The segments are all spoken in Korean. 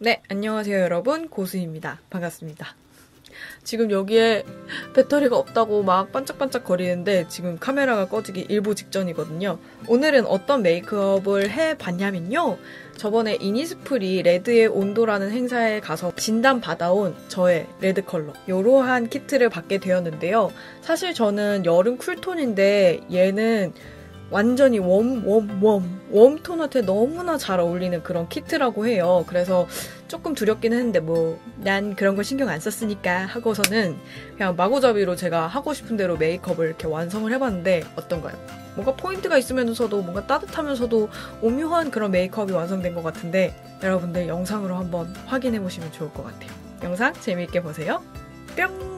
네, 안녕하세요 여러분. 고수입니다. 반갑습니다. 지금 여기에 배터리가 없다고 막 반짝반짝 거리는데 지금 카메라가 꺼지기 일부 직전이거든요. 오늘은 어떤 메이크업을 해봤냐면요. 저번에 이니스프리 레드의 온도라는 행사에 가서 진단 받아온 저의 레드 컬러 이러한 키트를 받게 되었는데요. 사실 저는 여름 쿨톤인데 얘는 완전히 웜톤한테 너무나 잘 어울리는 그런 키트라고 해요. 그래서 조금 두렵긴 했는데 난 그런 거 신경 안 썼으니까 하고서는 그냥 마구잡이로 제가 하고 싶은 대로 메이크업을 이렇게 완성을 해봤는데 어떤가요? 뭔가 포인트가 있으면서도 뭔가 따뜻하면서도 오묘한 그런 메이크업이 완성된 것 같은데 여러분들 영상으로 한번 확인해보시면 좋을 것 같아요. 영상 재미있게 보세요. 뿅!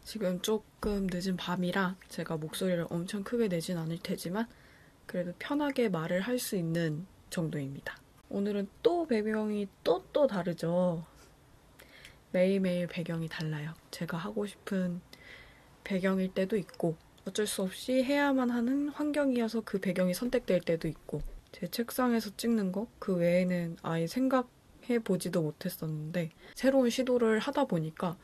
지금 조금 늦은 밤이라 제가 목소리를 엄청 크게 내진 않을 테지만 그래도 편하게 말을 할 수 있는 정도입니다. 오늘은 또 배경이 또 다르죠. 매일매일 배경이 달라요. 제가 하고 싶은 배경일 때도 있고 어쩔 수 없이 해야만 하는 환경이어서 그 배경이 선택될 때도 있고 제 책상에서 찍는 거 그 외에는 아예 생각해보지도 못했었는데 새로운 시도를 하다 보니까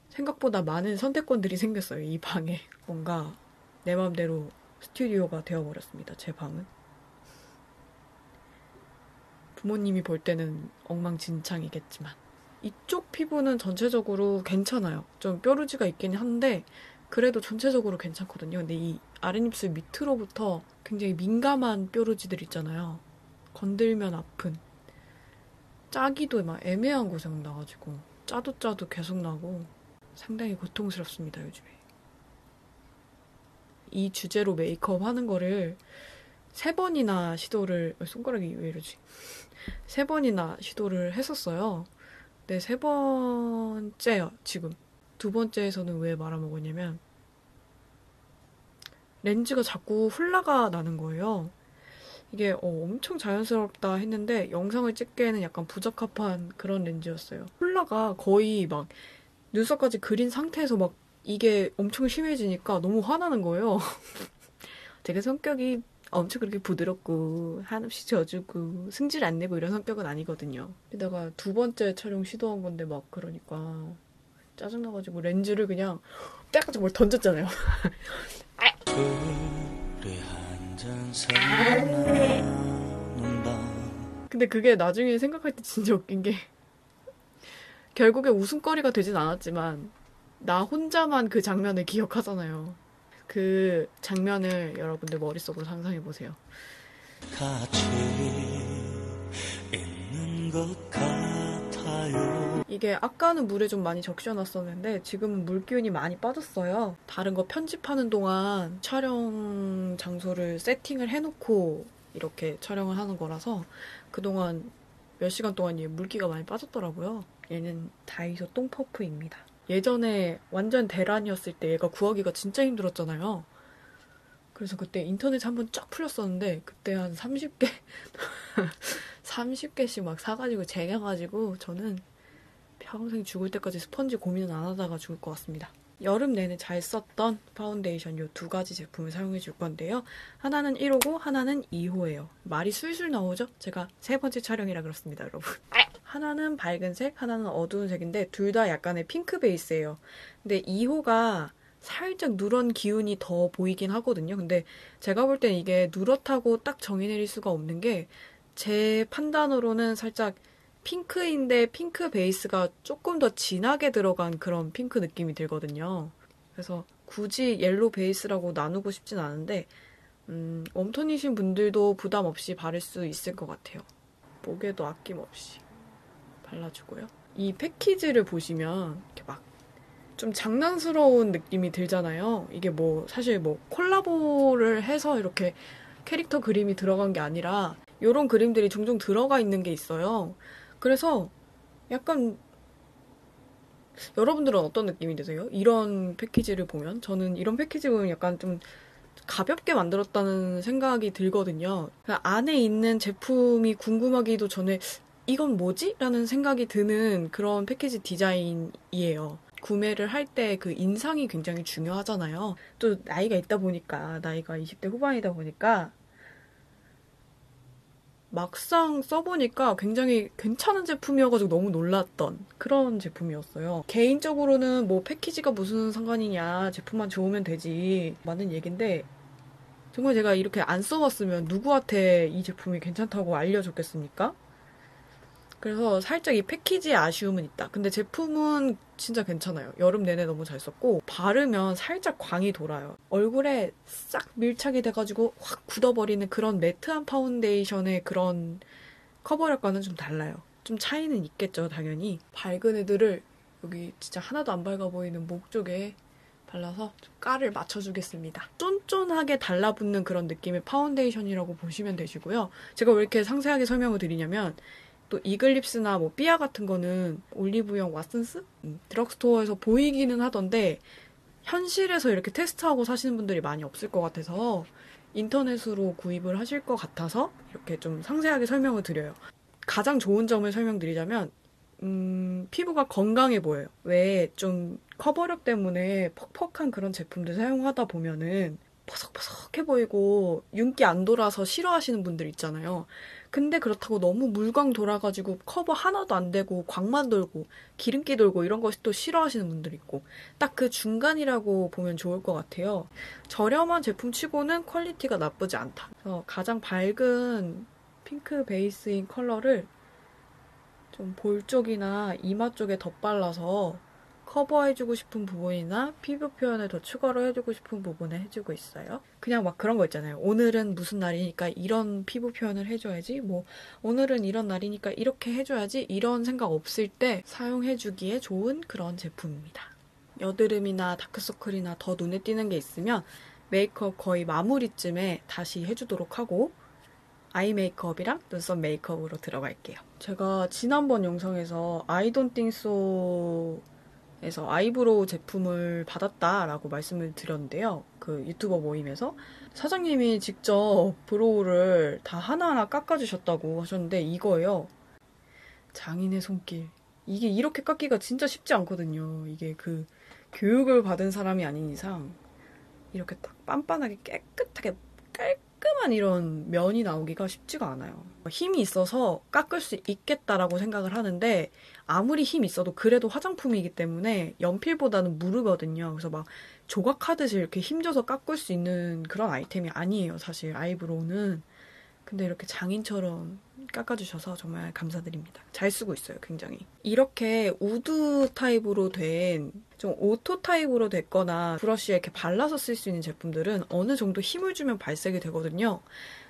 생각보다 많은 선택권들이 생겼어요. 이 방에. 뭔가 내 맘대로 스튜디오가 되어버렸습니다. 제 방은. 부모님이 볼 때는 엉망진창이겠지만 이쪽 피부는 전체적으로 괜찮아요. 좀 뾰루지가 있긴 한데 그래도 전체적으로 괜찮거든요. 근데 이 아랫입술 밑으로부터 굉장히 민감한 뾰루지들 있잖아요. 건들면 아픈. 짜기도 막 애매한 곳에 나가지고 짜도 계속 나고 상당히 고통스럽습니다, 요즘에. 이 주제로 메이크업 하는 거를 3번이나 시도를, 손가락이 왜 이러지? 3번이나 시도를 했었어요. 근데 3번째요, 지금. 2번째에서는 왜 말아먹었냐면, 렌즈가 자꾸 훌라가 나는 거예요. 이게 엄청 자연스럽다 했는데, 영상을 찍기에는 약간 부적합한 그런 렌즈였어요. 훌라가 거의 막, 눈썹까지 그린 상태에서 막 이게 엄청 심해지니까 너무 화나는 거예요. 제가 성격이 엄청 그렇게 부드럽고 한없이 져주고 승질 안 내고 이런 성격은 아니거든요. 게다가 2번째 촬영 시도한 건데 막 그러니까 짜증나가지고 렌즈를 그냥 빼가지고 뭘 던졌잖아요. 근데 그게 나중에 생각할 때 진짜 웃긴 게 결국에 웃음거리가 되진 않았지만 나 혼자만 그 장면을 기억하잖아요. 그 장면을 여러분들 머릿속으로 상상해보세요. 같이 있는 것 같아요. 이게 아까는 물에 좀 많이 적셔놨었는데 지금은 물 기운이 많이 빠졌어요. 다른 거 편집하는 동안 촬영 장소를 세팅을 해놓고 이렇게 촬영을 하는 거라서 그동안 몇 시간 동안 얘 물기가 많이 빠졌더라고요. 얘는 다이소 똥퍼프입니다. 예전에 완전 대란이었을 때 얘가 구하기가 진짜 힘들었잖아요. 그래서 그때 인터넷에 한번 쫙 풀렸었는데 그때 한 30개 30개씩 막 사가지고 쟁여가지고 저는 평생 죽을 때까지 스펀지 고민은 안 하다가 죽을 것 같습니다. 여름 내내 잘 썼던 파운데이션 이 2가지 제품을 사용해 줄 건데요. 하나는 1호고 하나는 2호예요. 말이 술술 나오죠? 제가 3번째 촬영이라 그렇습니다, 여러분. 하나는 밝은 색, 하나는 어두운 색인데 둘 다 약간의 핑크 베이스예요. 근데 2호가 살짝 누런 기운이 더 보이긴 하거든요. 근데 제가 볼 땐 이게 누렇다고 딱 정의 내릴 수가 없는 게 제 판단으로는 살짝 핑크인데 핑크 베이스가 조금 더 진하게 들어간 그런 핑크 느낌이 들거든요. 그래서 굳이 옐로우 베이스라고 나누고 싶진 않은데 웜톤이신 분들도 부담 없이 바를 수 있을 것 같아요. 목에도 아낌없이 발라주고요. 이 패키지를 보시면 이렇게 막 좀 장난스러운 느낌이 들잖아요. 이게 사실 콜라보를 해서 이렇게 캐릭터 그림이 들어간 게 아니라 이런 그림들이 종종 들어가 있는 게 있어요. 그래서 약간 여러분들은 어떤 느낌이 드세요? 이런 패키지를 보면? 저는 이런 패키지 보면 약간 좀 가볍게 만들었다는 생각이 들거든요. 안에 있는 제품이 궁금하기도 전에 이건 뭐지? 라는 생각이 드는 그런 패키지 디자인이에요. 구매를 할 때 그 인상이 굉장히 중요하잖아요. 또 나이가 있다 보니까 나이가 20대 후반이다 보니까 막상 써보니까 굉장히 괜찮은 제품이어가지고 너무 놀랐던 그런 제품이었어요. 개인적으로는 뭐 패키지가 무슨 상관이냐, 제품만 좋으면 되지, 맞는 얘긴데 정말 제가 이렇게 안 써봤으면 누구한테 이 제품이 괜찮다고 알려줬겠습니까? 그래서 살짝 이 패키지에 아쉬움은 있다. 근데 제품은 진짜 괜찮아요. 여름 내내 너무 잘 썼고 바르면 살짝 광이 돌아요. 얼굴에 싹 밀착이 돼가지고 확 굳어버리는 그런 매트한 파운데이션의 그런 커버력과는 좀 달라요. 좀 차이는 있겠죠, 당연히. 밝은 애들을 여기 진짜 하나도 안 밝아 보이는 목 쪽에 발라서 좀 깔을 맞춰주겠습니다. 쫀쫀하게 달라붙는 그런 느낌의 파운데이션이라고 보시면 되시고요. 제가 왜 이렇게 상세하게 설명을 드리냐면 또 이글립스나 뭐 삐아 같은 거는 올리브영 왓슨스? 드럭스토어에서 보이기는 하던데 현실에서 이렇게 테스트하고 사시는 분들이 많이 없을 것 같아서 인터넷으로 구입을 하실 것 같아서 이렇게 좀 상세하게 설명을 드려요. 가장 좋은 점을 설명드리자면 피부가 건강해 보여요. 왜 좀 커버력 때문에 퍽퍽한 그런 제품들 사용하다 보면은 퍼석퍼석해 보이고 윤기 안 돌아서 싫어하시는 분들 있잖아요. 근데 그렇다고 너무 물광 돌아가지고 커버 하나도 안 되고 광만 돌고 기름기 돌고 이런 것이 또 싫어하시는 분들 있고 딱 그 중간이라고 보면 좋을 것 같아요. 저렴한 제품 치고는 퀄리티가 나쁘지 않다. 그래서 가장 밝은 핑크 베이스인 컬러를 좀 볼 쪽이나 이마 쪽에 덧발라서 커버해주고 싶은 부분이나 피부 표현을 더 추가로 해주고 싶은 부분에 해주고 있어요. 그냥 막 그런 거 있잖아요. 오늘은 무슨 날이니까 이런 피부 표현을 해줘야지, 뭐 오늘은 이런 날이니까 이렇게 해줘야지, 이런 생각 없을 때 사용해주기에 좋은 그런 제품입니다. 여드름이나 다크서클이나 더 눈에 띄는 게 있으면 메이크업 거의 마무리쯤에 다시 해주도록 하고 아이 메이크업이랑 눈썹 메이크업으로 들어갈게요. 제가 지난번 영상에서 I don't think so 에서 아이브로우 제품을 받았다라고 말씀을 드렸는데요. 그 유튜버 모임에서 사장님이 직접 브로우를 다 하나하나 깎아주셨다고 하셨는데 이거예요. 장인의 손길. 이게 이렇게 깎기가 진짜 쉽지 않거든요. 이게 그 교육을 받은 사람이 아닌 이상 이렇게 딱 빤빤하게 깨끗하게 깔끔한 이런 면이 나오기가 쉽지가 않아요. 힘이 있어서 깎을 수 있겠다라고 생각을 하는데 아무리 힘이 있어도 그래도 화장품이기 때문에 연필보다는 무르거든요. 그래서 막 조각하듯이 이렇게 힘줘서 깎을 수 있는 그런 아이템이 아니에요. 사실 아이브로우는. 근데 이렇게 장인처럼 깎아주셔서 정말 감사드립니다. 잘 쓰고 있어요, 굉장히. 이렇게 우드 타입으로 된, 좀 오토 타입으로 됐거나 브러쉬에 이렇게 발라서 쓸 수 있는 제품들은 어느 정도 힘을 주면 발색이 되거든요.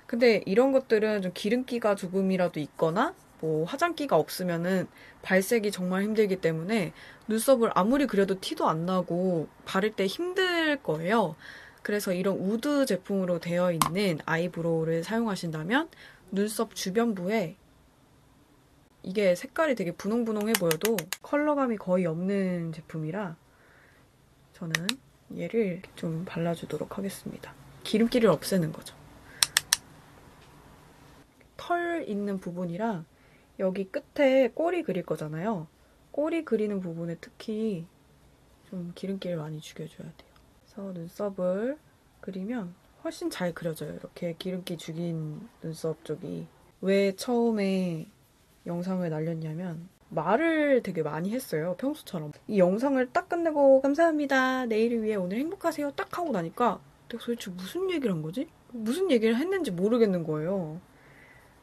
근데 이런 것들은 좀 기름기가 조금이라도 있거나 뭐 화장기가 없으면은 발색이 정말 힘들기 때문에 눈썹을 아무리 그려도 티도 안 나고 바를 때 힘들 거예요. 그래서 이런 우드 제품으로 되어 있는 아이브로우를 사용하신다면 눈썹 주변부에 이게 색깔이 되게 분홍분홍해 보여도 컬러감이 거의 없는 제품이라 저는 얘를 좀 발라주도록 하겠습니다. 기름기를 없애는 거죠. 털 있는 부분이라 여기 끝에 꼬리 그릴 거잖아요. 꼬리 그리는 부분에 특히 좀 기름기를 많이 죽여줘야 돼요. 그래서 눈썹을 그리면 훨씬 잘 그려져요. 이렇게 기름기 죽인 눈썹 쪽이. 왜 처음에 영상을 날렸냐면 말을 되게 많이 했어요. 평소처럼. 이 영상을 딱 끝내고 감사합니다. 내일을 위해 오늘 행복하세요. 딱 하고 나니까 내가 도대체 무슨 얘기를 한 거지? 무슨 얘기를 했는지 모르겠는 거예요.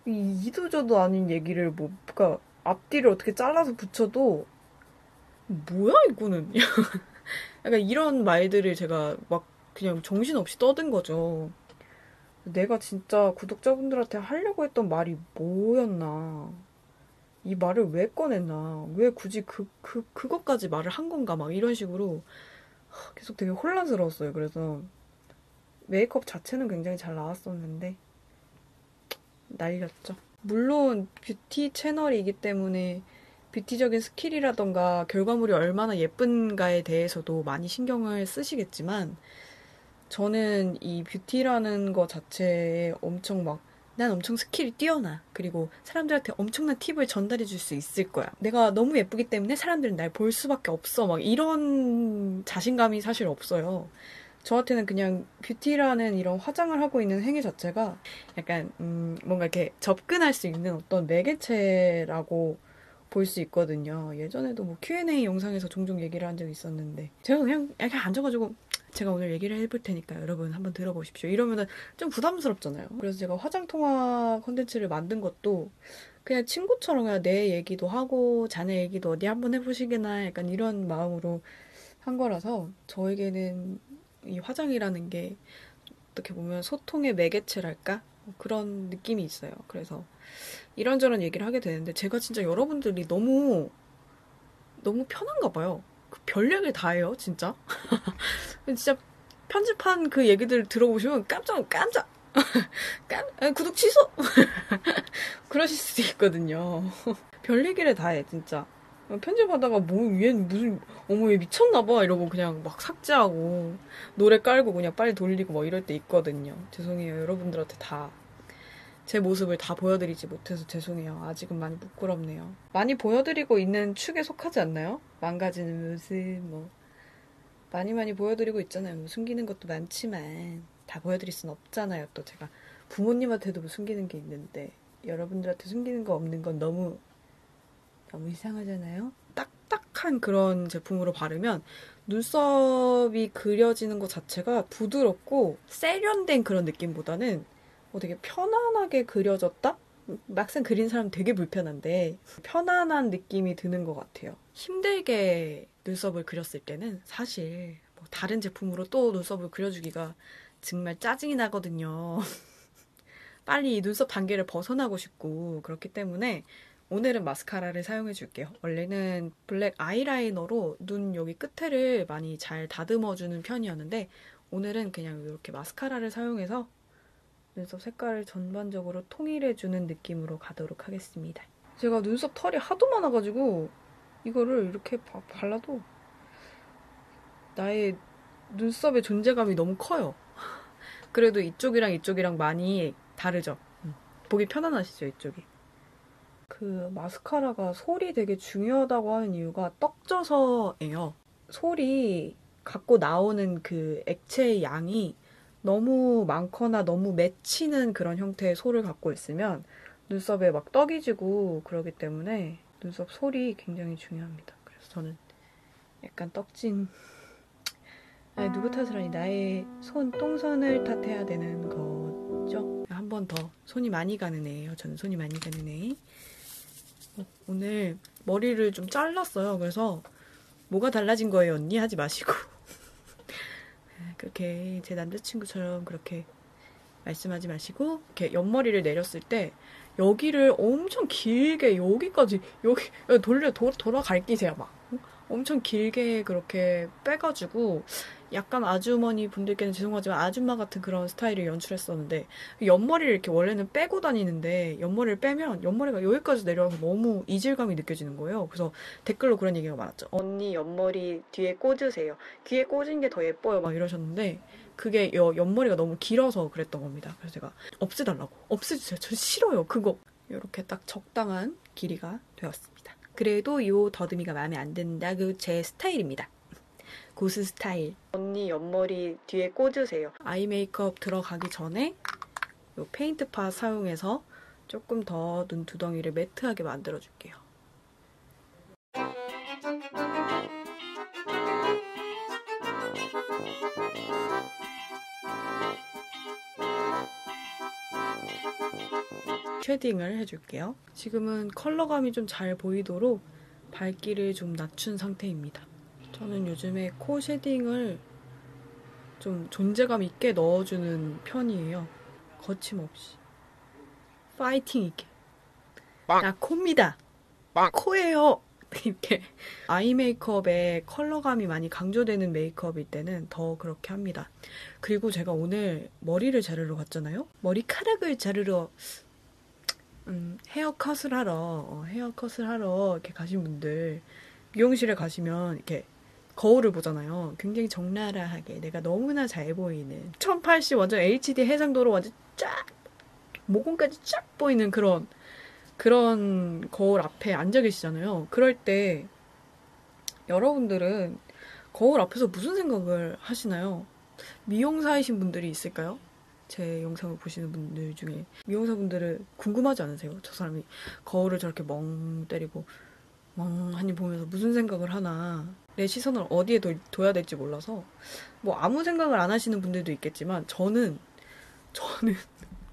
이도저도 아닌 얘기를 뭐, 그러니까 앞뒤를 어떻게 잘라서 붙여도 뭐야 이거는. 약간 이런 말들을 제가 막 그냥 정신없이 떠든 거죠. 내가 진짜 구독자분들한테 하려고 했던 말이 뭐였나. 이 말을 왜 꺼냈나. 왜 굳이 그것까지 말을 한 건가. 막 이런 식으로 계속 되게 혼란스러웠어요. 그래서 메이크업 자체는 굉장히 잘 나왔었는데 날렸죠. 물론 뷰티 채널이기 때문에 뷰티적인 스킬이라던가 결과물이 얼마나 예쁜가에 대해서도 많이 신경을 쓰시겠지만 저는 이 뷰티라는 거 자체에 엄청 막 난 엄청 스킬이 뛰어나. 그리고 사람들한테 엄청난 팁을 전달해 줄 수 있을 거야. 내가 너무 예쁘기 때문에 사람들은 날 볼 수밖에 없어. 막 이런 자신감이 사실 없어요. 저한테는 그냥 뷰티라는 이런 화장을 하고 있는 행위 자체가 약간 뭔가 이렇게 접근할 수 있는 어떤 매개체라고 볼 수 있거든요. 예전에도 뭐 Q&A 영상에서 종종 얘기를 한 적이 있었는데 제가 그냥 이렇게 앉아가지고 제가 오늘 얘기를 해볼 테니까 여러분 한번 들어보십시오. 이러면은 좀 부담스럽잖아요. 그래서 제가 화장 통화 콘텐츠를 만든 것도 그냥 친구처럼 그냥 내 얘기도 하고 자네 얘기도 어디 한번 해보시게나 약간 이런 마음으로 한 거라서 저에게는 이 화장이라는 게 어떻게 보면 소통의 매개체랄까? 뭐 그런 느낌이 있어요. 그래서 이런저런 얘기를 하게 되는데 제가 진짜 여러분들이 너무 편한가 봐요. 별 얘기를 다 해요, 진짜. 진짜 편집한 그 얘기들 들어보시면 깜짝 구독 취소 그러실 수도 있거든요. 별 얘기를 다 해, 진짜. 편집하다가 얘는 무슨 어머 얘 미쳤나봐 이러고 그냥 막 삭제하고 노래 깔고 그냥 빨리 돌리고 뭐 이럴 때 있거든요. 죄송해요. 여러분들한테 다 제 모습을 다 보여드리지 못해서 죄송해요. 아직은 많이 부끄럽네요. 많이 보여드리고 있는 축에 속하지 않나요? 망가지는 모습 뭐 많이 보여드리고 있잖아요. 뭐 숨기는 것도 많지만 다 보여드릴 순 없잖아요. 또 제가 부모님한테도 뭐 숨기는 게 있는데 여러분들한테 숨기는 거 없는 건 너무 이상하잖아요. 딱딱한 그런 제품으로 바르면 눈썹이 그려지는 것 자체가 부드럽고 세련된 그런 느낌보다는 되게 편안하게 그려졌다? 막상 그린 사람 되게 불편한데 편안한 느낌이 드는 것 같아요. 힘들게 눈썹을 그렸을 때는 사실 뭐 다른 제품으로 또 눈썹을 그려주기가 정말 짜증이 나거든요. 빨리 이 눈썹 단계를 벗어나고 싶고 그렇기 때문에 오늘은 마스카라를 사용해 줄게요. 원래는 블랙 아이라이너로 눈 여기 끝에를 많이 잘 다듬어 주는 편이었는데 오늘은 그냥 이렇게 마스카라를 사용해서 눈썹 색깔을 전반적으로 통일해 주는 느낌으로 가도록 하겠습니다. 제가 눈썹 털이 하도 많아가지고 이거를 이렇게 발라도 나의 눈썹의 존재감이 너무 커요. 그래도 이쪽이랑 많이 다르죠. 보기 편안하시죠, 이쪽이. 그 마스카라가 솔이 되게 중요하다고 하는 이유가 떡져서예요. 솔이 갖고 나오는 그 액체의 양이 너무 많거나 너무 맺히는 그런 형태의 솔을 갖고 있으면 눈썹에 막 떡이 지고 그러기 때문에 눈썹 솔이 굉장히 중요합니다. 그래서 저는 약간 떡진 누구 탓을 하니 나의 똥손을 탓해야 되는 거죠. 한 번 더 손이 많이 가는 애예요. 저는 손이 많이 가는 애. 오늘 머리를 좀 잘랐어요. 그래서 뭐가 달라진 거예요 언니? 하지 마시고 그렇게 제 남자친구처럼 그렇게 말씀하지 마시고 이렇게 옆머리를 내렸을 때 여기를 엄청 길게 여기까지 여기 돌아갈기세요 막 엄청 길게 그렇게 빼가지고 약간 아주머니 분들께는 죄송하지만 아줌마 같은 그런 스타일을 연출했었는데 옆머리를 이렇게 원래는 빼고 다니는데 옆머리를 빼면 옆머리가 여기까지 내려와서 너무 이질감이 느껴지는 거예요. 그래서 댓글로 그런 얘기가 많았죠. 언니 옆머리 뒤에 꽂으세요. 귀에 꽂은 게 더 예뻐요 막 이러셨는데 그게 옆머리가 너무 길어서 그랬던 겁니다. 그래서 제가 없애주세요. 저 싫어요 그거. 이렇게 딱 적당한 길이가 되었습니다. 그래도 이 더듬이가 마음에 안 든다. 그 제 스타일입니다. 고스 스타일. 언니 옆머리 뒤에 꽂으세요. 아이 메이크업 들어가기 전에 이 페인트 팟 사용해서 조금 더 눈 두덩이를 매트하게 만들어줄게요. 쉐딩을 해줄게요. 지금은 컬러감이 좀 잘 보이도록 밝기를 좀 낮춘 상태입니다. 저는 요즘에 코 쉐딩을 좀 존재감 있게 넣어주는 편이에요. 거침없이. 파이팅 있게. 나 코입니다. 코예요. 이렇게 아이 메이크업에 컬러감이 많이 강조되는 메이크업일 때는 더 그렇게 합니다. 그리고 제가 오늘 머리를 자르러 갔잖아요. 머리카락을 자르러 헤어컷을 하러 이렇게 가신 분들 미용실에 가시면 이렇게 거울을 보잖아요. 굉장히 적나라하게 내가 너무나 잘 보이는 1080 완전 HD 해상도로 완전 쫙 모공까지 쫙 보이는 그런 거울 앞에 앉아 계시잖아요. 그럴 때 여러분들은 거울 앞에서 무슨 생각을 하시나요? 미용사이신 분들이 있을까요? 제 영상을 보시는 분들 중에 미용사분들은 궁금하지 않으세요? 저 사람이 거울을 저렇게 멍 때리고 멍하니 보면서 무슨 생각을 하나, 내 시선을 어디에 둬야 될지 몰라서 뭐 아무 생각을 안 하시는 분들도 있겠지만 저는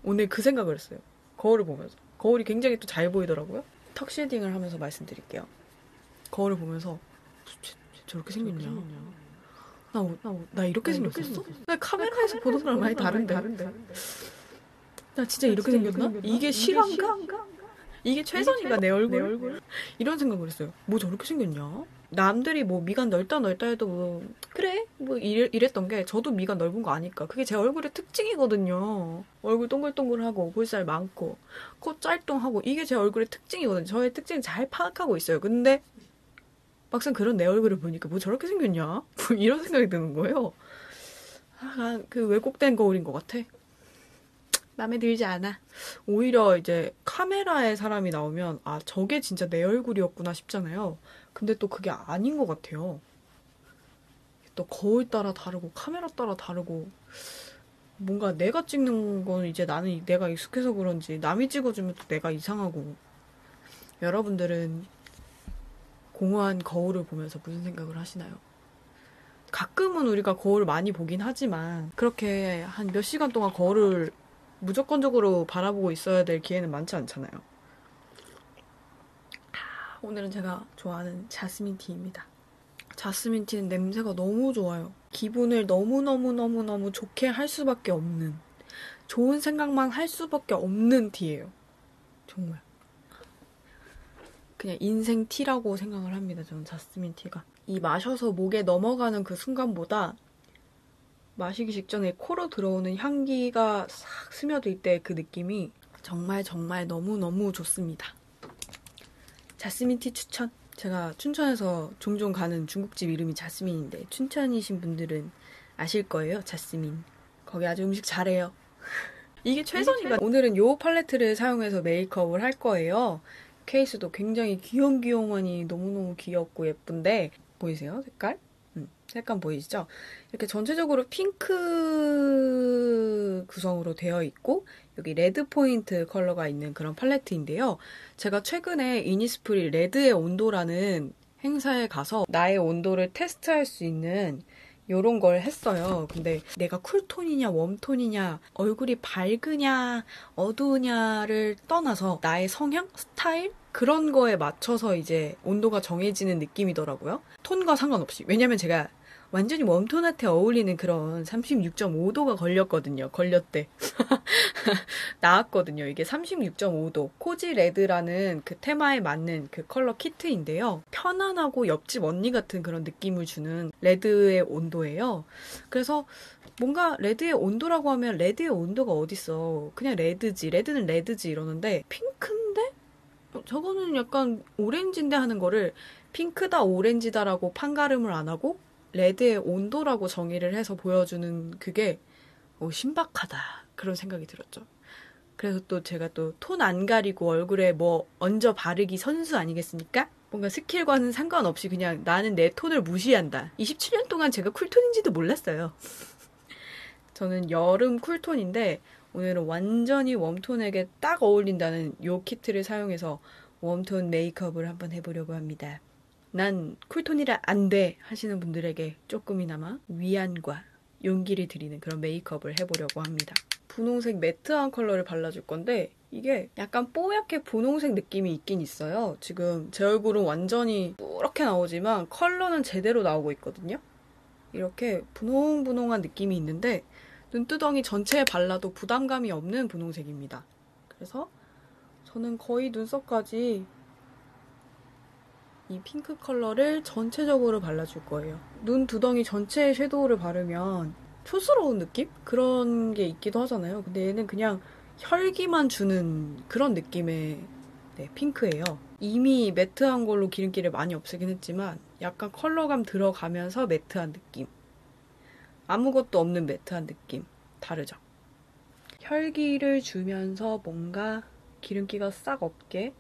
오늘 그 생각을 했어요. 거울을 보면서. 거울이 굉장히 또 잘 보이더라고요. 턱 쉐딩을 하면서 말씀드릴게요. 거울을 보면서 저렇게 생겼냐? 나 이렇게 생겼었어? 나 카메라에서 보는 거랑 많이 다른데. 나 진짜 이렇게 생겼나? 이게 실화인가? 이게 최선인가 내 얼굴? 이런 생각을 했어요. 뭐 저렇게 생겼냐? 남들이 뭐 미간 넓다 해도 뭐 그래? 뭐 이랬던 게 저도 미간 넓은 거 아니까. 그게 제 얼굴의 특징이거든요. 얼굴 동글동글하고 볼살 많고 코 짤뚱하고 이게 제 얼굴의 특징이거든요. 저의 특징 잘 파악하고 있어요. 근데 막상 그런 내 얼굴을 보니까 뭐 저렇게 생겼냐? 뭐 이런 생각이 드는 거예요. 그 왜곡된 거울인 것 같아. 마음에 들지 않아. 오히려 이제 카메라에 사람이 나오면 저게 진짜 내 얼굴이었구나 싶잖아요. 근데 또 그게 아닌 것 같아요. 또 거울 따라 다르고 카메라 따라 다르고 뭔가 내가 찍는 건 이제 나는 내가 익숙해서 그런지 남이 찍어주면 또 내가 이상하고. 여러분들은 공허한 거울을 보면서 무슨 생각을 하시나요? 가끔은 우리가 거울을 많이 보긴 하지만 그렇게 한 몇 시간 동안 거울을 무조건적으로 바라보고 있어야 될 기회는 많지 않잖아요. 오늘은 제가 좋아하는 자스민 티입니다. 자스민 티는 냄새가 너무 좋아요. 기분을 너무너무너무너무 좋게 할 수밖에 없는, 좋은 생각만 할 수밖에 없는 티예요. 정말. 그냥 인생 티라고 생각을 합니다. 저는 자스민 티가. 이 마셔서 목에 넘어가는 그 순간보다 마시기 직전에 코로 들어오는 향기가 싹 스며들 때 그 느낌이 정말 너무너무 좋습니다. 자스민 티 추천. 제가 춘천에서 종종 가는 중국집 이름이 자스민인데 춘천이신 분들은 아실 거예요. 자스민. 거기 아주 음식 잘해요. 이게 최선이가. 오늘은 요 팔레트를 사용해서 메이크업을 할 거예요. 케이스도 굉장히 귀염귀염하니 너무너무 귀엽고 예쁜데 보이세요? 색깔? 색감 보이시죠? 이렇게 전체적으로 핑크 구성으로 되어 있고 여기 레드 포인트 컬러가 있는 그런 팔레트인데요. 제가 최근에 이니스프리 레드의 온도라는 행사에 가서 나의 온도를 테스트할 수 있는 요런 걸 했어요. 근데 내가 쿨톤이냐 웜톤이냐 얼굴이 밝으냐 어두우냐를 떠나서 나의 성향? 스타일? 그런 거에 맞춰서 이제 온도가 정해지는 느낌이더라고요. 톤과 상관없이. 왜냐면 제가 완전히 웜톤한테 어울리는 그런 36.5도가 걸렸대. 나왔거든요. 이게 36.5도. 코지 레드라는 그 테마에 맞는 그 컬러 키트인데요. 편안하고 옆집 언니 같은 그런 느낌을 주는 레드의 온도예요. 그래서 뭔가 레드의 온도라고 하면 레드의 온도가 어딨어. 그냥 레드지. 레드는 레드지 이러는데 핑크인데? 저거는 약간 오렌지인데 하는 거를 핑크다 오렌지다라고 판가름을 안 하고 레드의 온도라고 정의를 해서 보여주는 그게 신박하다 그런 생각이 들었죠. 그래서 또 제가 또 톤 안 가리고 얼굴에 뭐 얹어 바르기 선수 아니겠습니까? 뭔가 스킬과는 상관없이 그냥 나는 내 톤을 무시한다. 27년 동안 제가 쿨톤인지도 몰랐어요. 저는 여름 쿨톤인데 오늘은 완전히 웜톤에게 딱 어울린다는 요 키트를 사용해서 웜톤 메이크업을 한번 해보려고 합니다. 난 쿨톤이라 안 돼 하시는 분들에게 조금이나마 위안과 용기를 드리는 그런 메이크업을 해보려고 합니다. 분홍색 매트한 컬러를 발라줄 건데 이게 약간 뽀얗게 분홍색 느낌이 있긴 있어요. 지금 제 얼굴은 완전히 뿌옇게 나오지만 컬러는 제대로 나오고 있거든요. 이렇게 분홍분홍한 느낌이 있는데 눈두덩이 전체에 발라도 부담감이 없는 분홍색입니다. 그래서 저는 거의 눈썹까지 이 핑크 컬러를 전체적으로 발라줄 거예요. 눈 두덩이 전체에 섀도우를 바르면 촌스러운 느낌? 그런 게 있기도 하잖아요. 근데 얘는 그냥 혈기만 주는 그런 느낌의 핑크예요. 이미 매트한 걸로 기름기를 많이 없애긴 했지만 약간 컬러감 들어가면서 매트한 느낌. 아무것도 없는 매트한 느낌. 다르죠? 혈기를 주면서 뭔가 기름기가 싹 없게.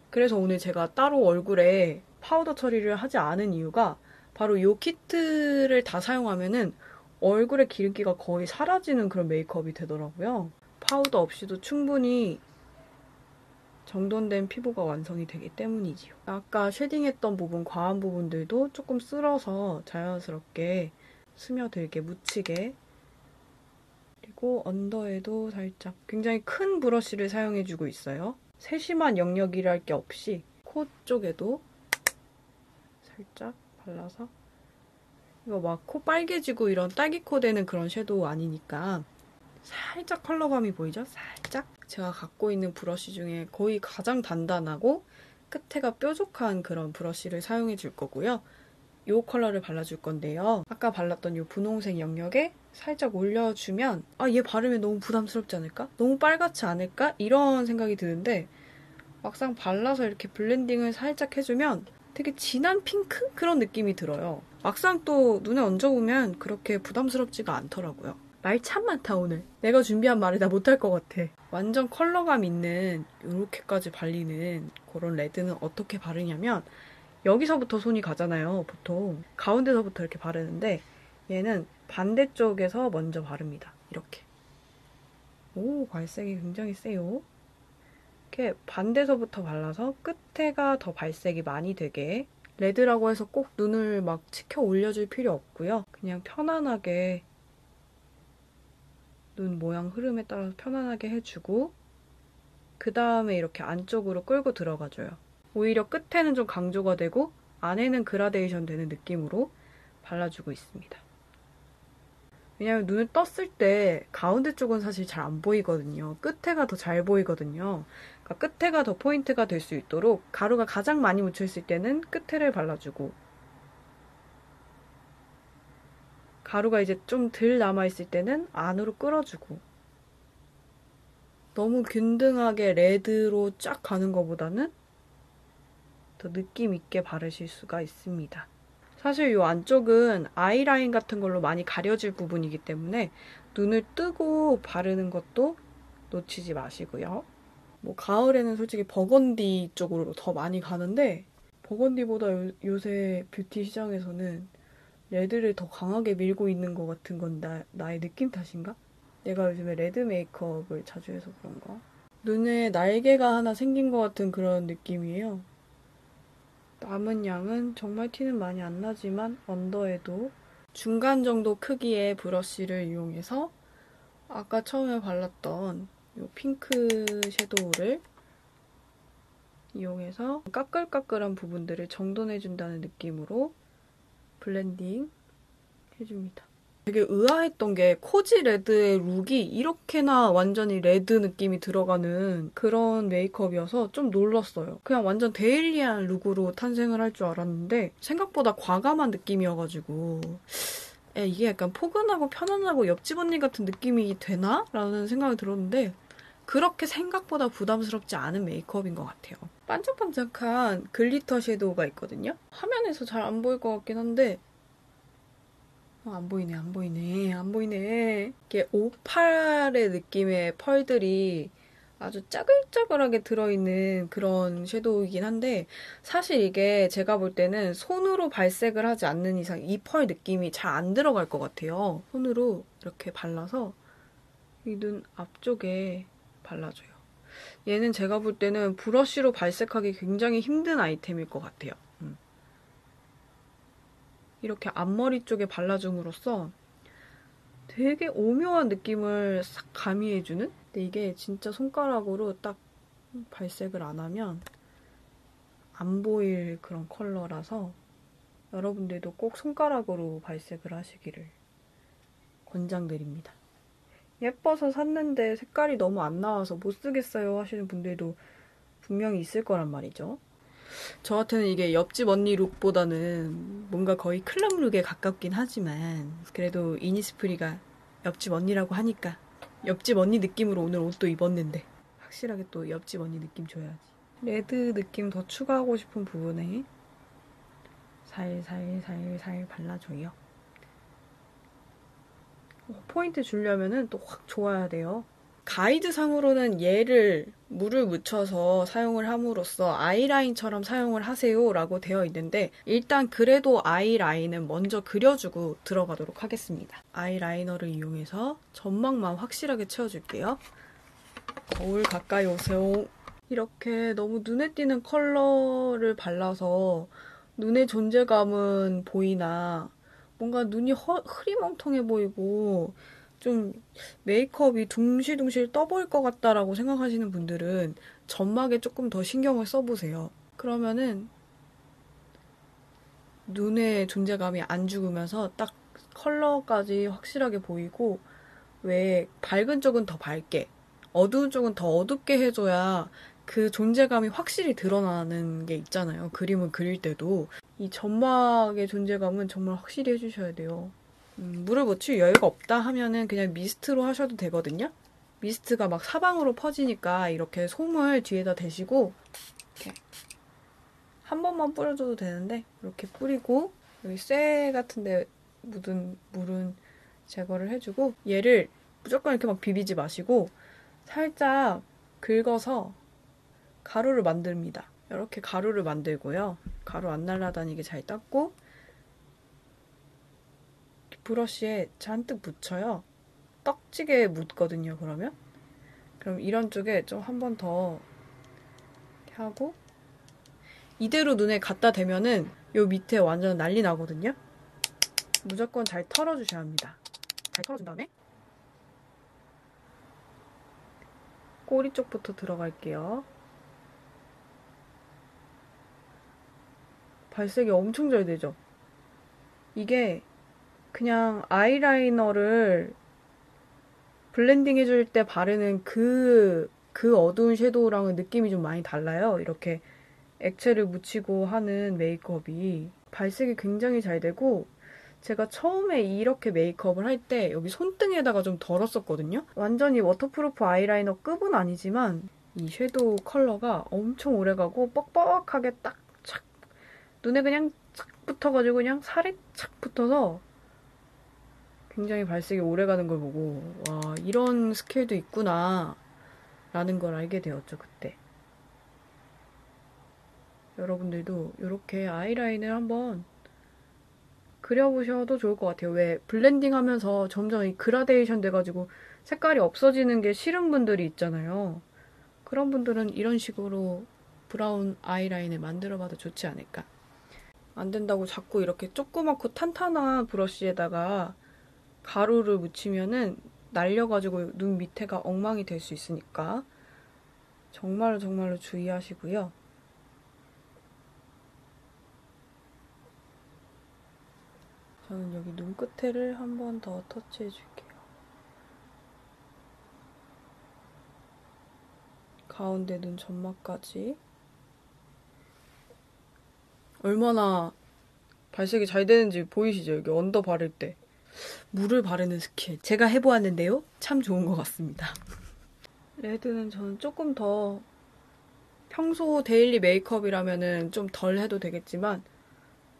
그래서 오늘 제가 따로 얼굴에 파우더 처리를 하지 않은 이유가 바로 이 키트를 다 사용하면은 얼굴에 기름기가 거의 사라지는 그런 메이크업이 되더라고요. 파우더 없이도 충분히 정돈된 피부가 완성이 되기 때문이지요. 아까 쉐딩했던 부분, 과한 부분들도 조금 쓸어서 자연스럽게 스며들게, 묻히게. 그리고 언더에도 살짝 굉장히 큰 브러쉬를 사용해주고 있어요. 세심한 영역이랄 게 없이 코 쪽에도 살짝 발라서, 이거 막 코 빨개지고 이런 딸기코 되는 그런 섀도우 아니니까 살짝 컬러감이 보이죠? 살짝. 제가 갖고 있는 브러쉬 중에 거의 가장 단단하고 끝에가 뾰족한 그런 브러쉬를 사용해 줄 거고요. 이 컬러를 발라줄 건데요. 아까 발랐던 이 분홍색 영역에 살짝 올려주면 얘 바르면 너무 부담스럽지 않을까? 너무 빨갛지 않을까? 이런 생각이 드는데 막상 발라서 이렇게 블렌딩을 살짝 해주면 되게 진한 핑크? 그런 느낌이 들어요. 막상 또 눈에 얹어보면 그렇게 부담스럽지가 않더라고요. 말 참 많다 오늘. 내가 준비한 말을 다 못할 것 같아. 완전 컬러감 있는 이렇게까지 발리는 그런 레드는 어떻게 바르냐면 여기서부터 손이 가잖아요. 보통 가운데서부터 이렇게 바르는데 얘는 반대쪽에서 먼저 바릅니다. 이렇게. 오, 발색이 굉장히 세요. 이렇게 반대서부터 발라서 끝에가 더 발색이 많이 되게. 레드라고 해서 꼭 눈을 막 치켜 올려줄 필요 없고요. 그냥 편안하게 눈 모양 흐름에 따라서 편안하게 해주고 그 다음에 이렇게 안쪽으로 끌고 들어가줘요. 오히려 끝에는 좀 강조가 되고 안에는 그라데이션 되는 느낌으로 발라주고 있습니다. 왜냐면 눈을 떴을 때 가운데 쪽은 사실 잘 안 보이거든요. 끝에가 더 잘 보이거든요. 그러니까 끝에가 더 포인트가 될 수 있도록 가루가 가장 많이 묻혀있을 때는 끝에를 발라주고 가루가 이제 좀 덜 남아있을 때는 안으로 끌어주고 너무 균등하게 레드로 쫙 가는 것보다는 더 느낌 있게 바르실 수가 있습니다. 사실 이 안쪽은 아이라인 같은 걸로 많이 가려질 부분이기 때문에 눈을 뜨고 바르는 것도 놓치지 마시고요. 뭐 가을에는 솔직히 버건디 쪽으로 더 많이 가는데 버건디보다 요새 뷰티 시장에서는 레드를 더 강하게 밀고 있는 것 같은 건 나의 느낌 탓인가? 내가 요즘에 레드 메이크업을 자주 해서 그런가? 눈에 날개가 하나 생긴 것 같은 그런 느낌이에요. 남은 양은 정말 티는 많이 안 나지만 언더에도 중간 정도 크기의 브러쉬를 이용해서 아까 처음에 발랐던 이 핑크 섀도우를 이용해서 까끌까끌한 부분들을 정돈해준다는 느낌으로 블렌딩 해줍니다. 되게 의아했던 게 코지 레드의 룩이 이렇게나 완전히 레드 느낌이 들어가는 그런 메이크업이어서 좀 놀랐어요. 그냥 완전 데일리한 룩으로 탄생을 할 줄 알았는데 생각보다 과감한 느낌이어가지고 이게 약간 포근하고 편안하고 옆집 언니 같은 느낌이 되나? 라는 생각이 들었는데 그렇게 생각보다 부담스럽지 않은 메이크업인 것 같아요. 반짝반짝한 글리터 섀도우가 있거든요. 화면에서 잘 안 보일 것 같긴 한데 안 보이네, 안 보이네, 안 보이네. 이게 오팔의 느낌의 펄들이 아주 짜글짜글하게 들어있는 그런 섀도우이긴 한데 사실 이게 제가 볼 때는 손으로 발색을 하지 않는 이상 이 펄 느낌이 잘 안 들어갈 것 같아요. 손으로 이렇게 발라서 이 눈 앞쪽에 발라줘요. 얘는 제가 볼 때는 브러쉬로 발색하기 굉장히 힘든 아이템일 것 같아요. 이렇게 앞머리 쪽에 발라줌으로써 되게 오묘한 느낌을 싹 가미해주는? 근데 이게 진짜 손가락으로 딱 발색을 안 하면 안 보일 그런 컬러라서 여러분들도 꼭 손가락으로 발색을 하시기를 권장드립니다. 예뻐서 샀는데 색깔이 너무 안 나와서 못 쓰겠어요 하시는 분들도 분명히 있을 거란 말이죠. 저한테는 이게 옆집 언니 룩보다는 뭔가 거의 클럽 룩에 가깝긴 하지만 그래도 이니스프리가 옆집 언니라고 하니까 옆집 언니 느낌으로 오늘 옷도 입었는데 확실하게 또 옆집 언니 느낌 줘야지. 레드 느낌 더 추가하고 싶은 부분에 살살살살 발라줘요. 포인트 주려면은 또 확 좋아야 돼요. 가이드상으로는 얘를 물을 묻혀서 사용을 함으로써 아이라인처럼 사용을 하세요 라고 되어 있는데 일단 그래도 아이라인은 먼저 그려주고 들어가도록 하겠습니다. 아이라이너를 이용해서 점막만 확실하게 채워줄게요. 거울 가까이 오세요. 이렇게 너무 눈에 띄는 컬러를 발라서 눈의 존재감은 보이나 뭔가 눈이 흐리멍텅해 보이고 좀 메이크업이 둥실둥실 떠보일 것 같다라고 생각하시는 분들은 점막에 조금 더 신경을 써보세요. 그러면은 눈의 존재감이 안 죽으면서 딱 컬러까지 확실하게 보이고 왜 밝은 쪽은 더 밝게 어두운 쪽은 더 어둡게 해줘야 그 존재감이 확실히 드러나는 게 있잖아요. 그림을 그릴 때도. 이 점막의 존재감은 정말 확실히 해주셔야 돼요. 물을 묻힐 여유가 없다 하면은 그냥 미스트로 하셔도 되거든요. 미스트가 막 사방으로 퍼지니까 이렇게 솜을 뒤에다 대시고 이렇게 한 번만 뿌려줘도 되는데 이렇게 뿌리고 여기 쇠 같은데 묻은 물은 제거를 해주고 얘를 무조건 이렇게 막 비비지 마시고 살짝 긁어서 가루를 만듭니다. 이렇게 가루를 만들고요. 가루 안 날아다니게 잘 닦고 브러쉬에 잔뜩 묻혀요. 떡지게 묻거든요, 그러면. 그럼 이런 쪽에 좀 한 번 더 이렇게 하고 이대로 눈에 갖다 대면은 요 밑에 완전 난리 나거든요. 무조건 잘 털어주셔야 합니다. 잘 털어준 다음에 꼬리 쪽부터 들어갈게요. 발색이 엄청 잘 되죠? 이게 그냥 아이라이너를 블렌딩 해줄 때 바르는 그 어두운 섀도우랑은 느낌이 좀 많이 달라요. 이렇게 액체를 묻히고 하는 메이크업이 발색이 굉장히 잘 되고 제가 처음에 이렇게 메이크업을 할 때 여기 손등에다가 좀 덜었었거든요. 완전히 워터프루프 아이라이너 급은 아니지만 이 섀도우 컬러가 엄청 오래가고 뻑뻑하게 딱 착 눈에 그냥 착 붙어가지고 그냥 살이 착 붙어서 굉장히 발색이 오래가는 걸 보고 와 이런 스케일도 있구나 라는 걸 알게 되었죠 그때. 여러분들도 이렇게 아이라인을 한번 그려보셔도 좋을 것 같아요. 왜 블렌딩 하면서 점점 이 그라데이션 돼가지고 색깔이 없어지는 게 싫은 분들이 있잖아요. 그런 분들은 이런 식으로 브라운 아이라인을 만들어봐도 좋지 않을까. 안 된다고 자꾸 이렇게 조그맣고 탄탄한 브러쉬에다가 가루를 묻히면은 날려가지고 눈 밑에가 엉망이 될 수 있으니까 정말로 주의하시고요. 저는 여기 눈끝에를 한 번 더 터치해줄게요. 가운데 눈 점막까지. 얼마나 발색이 잘 되는지 보이시죠? 여기 언더 바를 때. 물을 바르는 스킬. 제가 해보았는데요. 참 좋은 것 같습니다. 레드는 저는 조금 더 평소 데일리 메이크업이라면은 좀 덜 해도 되겠지만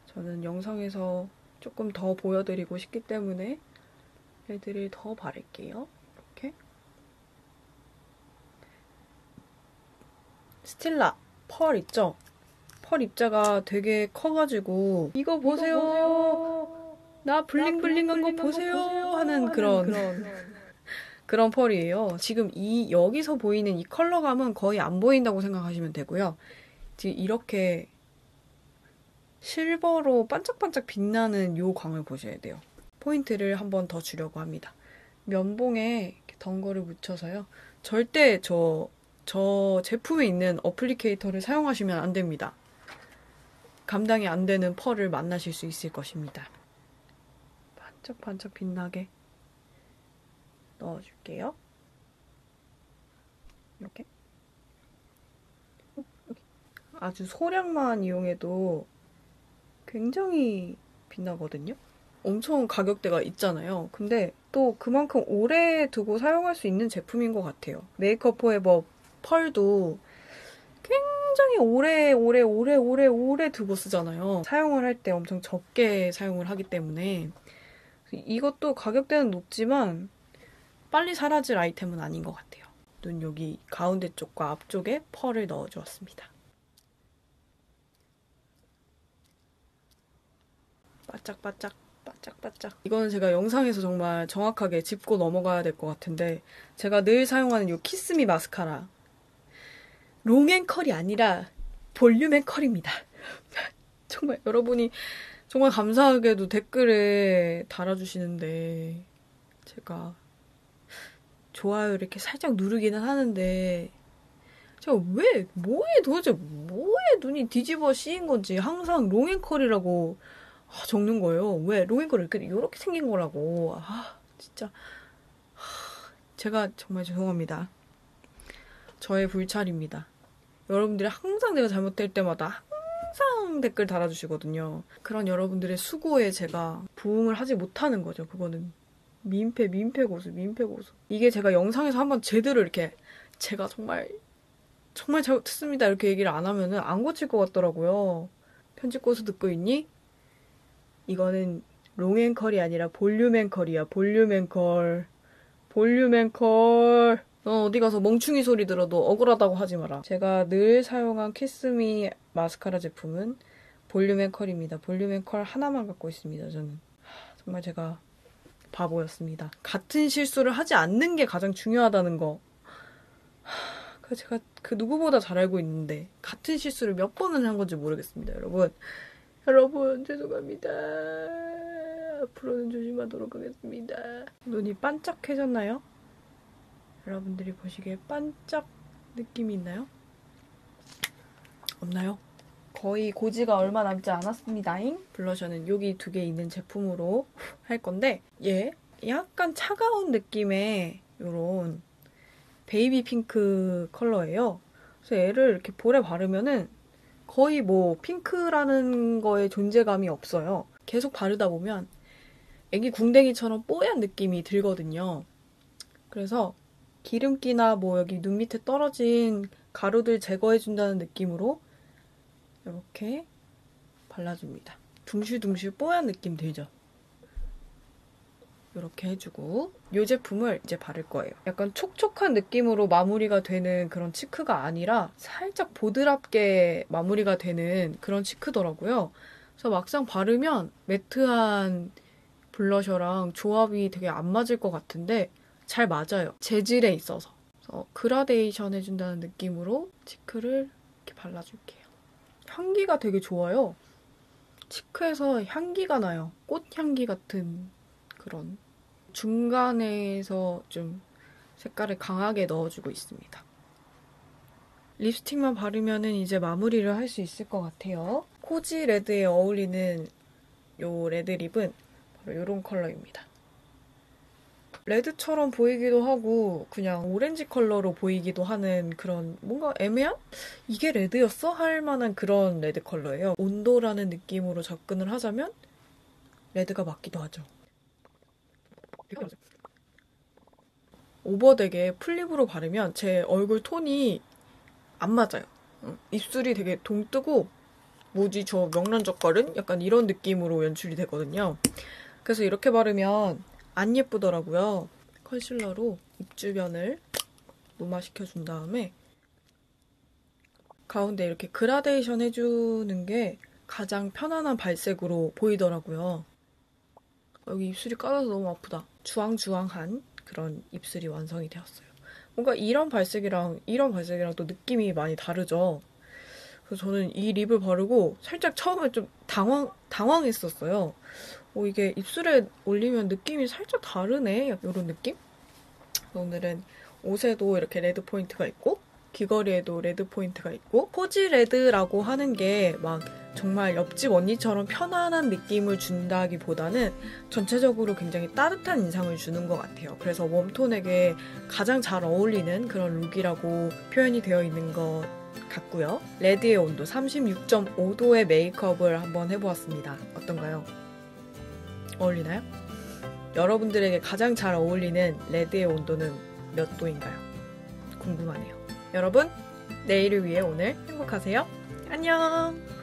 저는 영상에서 조금 더 보여드리고 싶기 때문에 레드를 더 바를게요. 이렇게. 스틸라 펄 있죠? 펄 입자가 되게 커가지고 이거 보세요. 나 블링블링한 거 보세요. 하는 그런 펄이에요. 지금 여기서 보이는 이 컬러감은 거의 안 보인다고 생각하시면 되고요. 지금 이렇게 실버로 반짝반짝 빛나는 요 광을 보셔야 돼요. 포인트를 한 번 더 주려고 합니다. 면봉에 이렇게 덩거를 묻혀서요. 절대 저 제품에 있는 어플리케이터를 사용하시면 안 됩니다. 감당이 안 되는 펄을 만나실 수 있을 것입니다. 반짝반짝 빛나게 넣어줄게요. 이렇게. 아주 소량만 이용해도 굉장히 빛나거든요. 엄청 가격대가 있잖아요. 근데 또 그만큼 오래 두고 사용할 수 있는 제품인 것 같아요. 메이크업 포에버 펄도 굉장히 오래 두고 쓰잖아요. 사용을 할 때 엄청 적게 사용을 하기 때문에 이것도 가격대는 높지만 빨리 사라질 아이템은 아닌 것 같아요. 눈 여기 가운데 쪽과 앞쪽에 펄을 넣어주었습니다. 바짝바짝 바짝바짝. 이거는 제가 영상에서 정말 정확하게 짚고 넘어가야 될 것 같은데 제가 늘 사용하는 이 키스미 마스카라 롱앤컬이 아니라 볼륨앤컬입니다. 정말 여러분이 정말 감사하게도 댓글에 달아주시는데 제가 좋아요 이렇게 살짝 누르기는 하는데 제가 도대체 뭐에 눈이 뒤집어 씌인 건지 항상 롱앤컬이라고 적는 거예요. 왜? 롱앤컬 이렇게 생긴 거라고. 진짜. 제가 정말 죄송합니다. 저의 불찰입니다. 여러분들이 항상 내가 잘못될 때마다 항상 댓글 달아주시거든요. 그런 여러분들의 수고에 제가 부응을 하지 못하는 거죠. 그거는 민폐고수. 이게 제가 영상에서 한번 제대로 이렇게 제가 정말 잘못했습니다 이렇게 얘기를 안 하면은 안 고칠 것 같더라고요. 편집고수 듣고 있니? 이거는 롱앤컬이 아니라 볼륨앤컬이야. 볼륨앤컬. 너 어디 가서 멍충이 소리 들어도 억울하다고 하지 마라. 제가 늘 사용한 키스미 마스카라 제품은 볼륨앤컬입니다. 볼륨앤컬 하나만 갖고 있습니다. 저는 정말 제가 바보였습니다. 같은 실수를 하지 않는 게 가장 중요하다는 거. 제가 그 누구보다 잘 알고 있는데 같은 실수를 몇 번을 한 건지 모르겠습니다. 여러분 죄송합니다. 앞으로는 조심하도록 하겠습니다. 눈이 반짝해졌나요? 여러분들이 보시기에 반짝 느낌이 있나요? 없나요? 거의 고지가 얼마 남지 않았습니다잉. 블러셔는 여기 2개 있는 제품으로 할 건데 얘 약간 차가운 느낌의 요런 베이비 핑크 컬러예요. 그래서 얘를 이렇게 볼에 바르면은 거의 뭐 핑크라는 거에 존재감이 없어요. 계속 바르다 보면 애기 궁뎅이처럼 뽀얀 느낌이 들거든요. 그래서 기름기나 뭐 여기 눈 밑에 떨어진 가루들 제거해준다는 느낌으로 이렇게 발라줍니다. 둥실둥실 뽀얀 느낌 들죠? 이렇게 해주고 이 제품을 이제 바를 거예요. 약간 촉촉한 느낌으로 마무리가 되는 그런 치크가 아니라 살짝 보드랍게 마무리가 되는 그런 치크더라고요. 그래서 막상 바르면 매트한 블러셔랑 조합이 되게 안 맞을 것 같은데 잘 맞아요. 재질에 있어서. 그래서 그라데이션 해준다는 느낌으로 치크를 이렇게 발라줄게요. 향기가 되게 좋아요. 치크에서 향기가 나요. 꽃향기 같은 그런. 중간에서 좀 색깔을 강하게 넣어주고 있습니다. 립스틱만 바르면 이제 마무리를 할 수 있을 것 같아요. 코지 레드에 어울리는 요 레드립은 바로 이런 컬러입니다. 레드처럼 보이기도 하고 그냥 오렌지 컬러로 보이기도 하는 그런 뭔가 애매한? 이게 레드였어? 할 만한 그런 레드 컬러예요. 온도라는 느낌으로 접근을 하자면 레드가 맞기도 하죠. 오버되게 플립으로 바르면 제 얼굴 톤이 안 맞아요. 입술이 되게 동뜨고 뭐지 저 명란젓갈은? 약간 이런 느낌으로 연출이 되거든요. 그래서 이렇게 바르면 안 예쁘더라고요. 컨실러로 입 주변을 무마시켜준 다음에 가운데 이렇게 그라데이션 해주는 게 가장 편안한 발색으로 보이더라고요. 여기 입술이 까져서 너무 아프다. 주황주황한 그런 입술이 완성이 되었어요. 뭔가 이런 발색이랑 또 느낌이 많이 다르죠. 그래서 저는 이 립을 바르고 살짝 처음에 좀 당황했었어요. 이게 입술에 올리면 느낌이 살짝 다르네. 이런 느낌? 오늘은 옷에도 이렇게 레드 포인트가 있고 귀걸이에도 레드 포인트가 있고 코지 레드라고 하는 게 막 정말 옆집 언니처럼 편안한 느낌을 준다기보다는 전체적으로 굉장히 따뜻한 인상을 주는 것 같아요. 그래서 웜톤에게 가장 잘 어울리는 그런 룩이라고 표현이 되어 있는 것 같고요. 레드의 온도 36.5도의 메이크업을 한번 해보았습니다. 어떤가요? 어울리나요? 여러분들에게 가장 잘 어울리는 레드의 온도는 몇 도인가요? 궁금하네요. 여러분, 내일을 위해 오늘 행복하세요. 안녕!